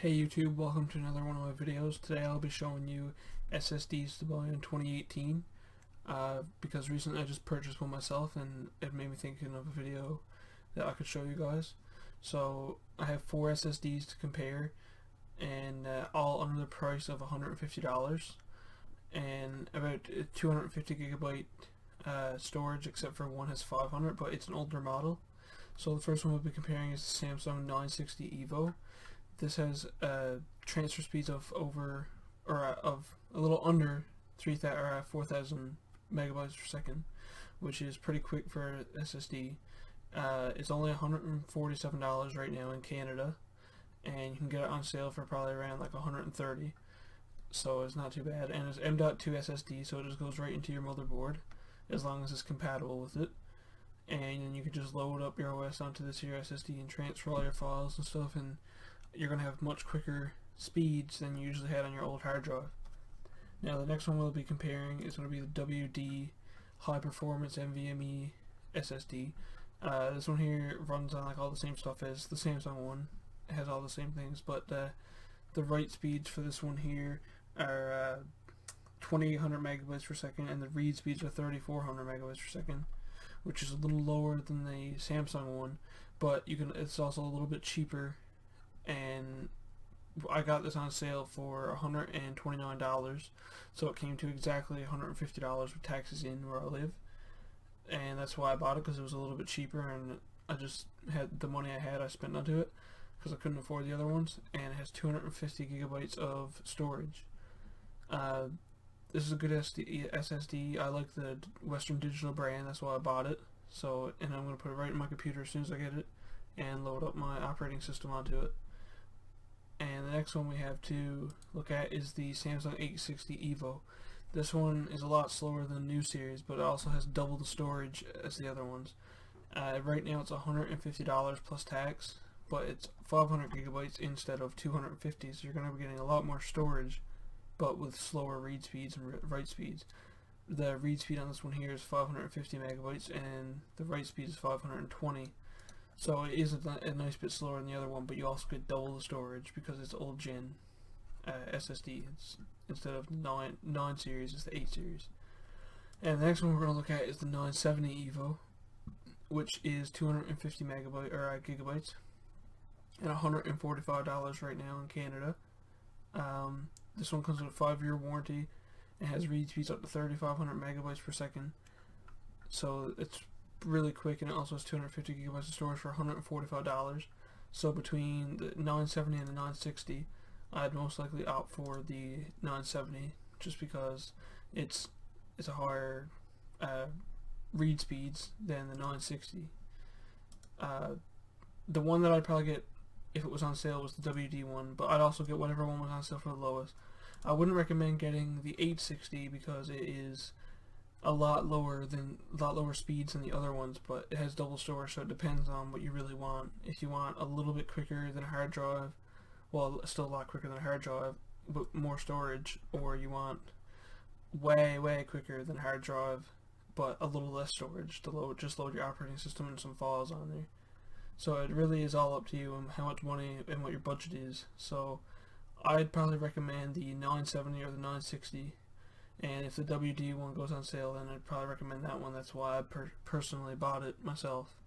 Hey YouTube, welcome to another one of my videos. Today I'll be showing you SSDs to buy in 2018 because recently I just purchased one myself and it made me thinking of a video that I could show you guys. So I have 4 SSDs to compare and all under the price of $150 and about 250 gigabyte storage, except for one has 500, but it's an older model. So the first one we'll be comparing is the Samsung 960 EVO. This has transfer speeds of of a little under 4,000 megabytes per second, which is pretty quick for SSD. It's only $147 right now in Canada, and you can get it on sale for probably around like $130. So it's not too bad, and it's M.2 SSD, so it just goes right into your motherboard as long as it's compatible with it. And then you can just load up your OS onto this here SSD and transfer all your files and stuff, and you're going to have much quicker speeds than you usually had on your old hard drive. Now the next one we'll be comparing is going to be the WD High Performance NVMe SSD. This one here runs on like all the same stuff as the Samsung one. It has all the same things, but the write speeds for this one here are 2800 megabytes per second, and the read speeds are 3400 megabytes per second, which is a little lower than the Samsung one, but it's also a little bit cheaper. And I got this on sale for $129, so it came to exactly $150 with taxes in where I live, and that's why I bought it, because it was a little bit cheaper, and I just had the money I spent onto it because I couldn't afford the other ones. And it has 250 gigabytes of storage. This is a good SSD. I like the Western Digital brand, that's why I bought it. And I'm going to put it right in my computer as soon as I get it and load up my operating system onto it. And the next one we have to look at is the Samsung 860 EVO. This one is a lot slower than the new series, but it also has double the storage as the other ones. Right now it's $150 plus tax, but it's 500 gigabytes instead of 250, so you're going to be getting a lot more storage, but with slower read speeds and write speeds. The read speed on this one here is 550 megabytes, and the write speed is 520. So it is a nice bit slower than the other one, but you also get double the storage because it's old gen SSD. Instead of 9 series, it's the 8 series. And the next one we're going to look at is the 970 EVO, which is 250 gigabytes, and $145 right now in Canada. This one comes with a 5-year warranty and has read speeds up to 3,500 megabytes per second. So it's really quick, and it also has 250 gigabytes of storage for $145. So between the 970 and the 960, I'd most likely opt for the 970 just because it's a higher read speeds than the 960. The one that I'd probably get if it was on sale was the WD one, but I'd also get whatever one was on sale for the lowest. I wouldn't recommend getting the 860 because it is a lot lower speeds than the other ones, but it has double storage, so it depends on what you really want. If you want a little bit quicker than a hard drive, well, still a lot quicker than a hard drive, but more storage, or you want way quicker than a hard drive, but a little less storage to just load your operating system and some files on there. So it really is all up to you and how much money and what your budget is. So I'd probably recommend the 970 or the 960. And if the WD one goes on sale, then I'd probably recommend that one. That's why I personally bought it myself.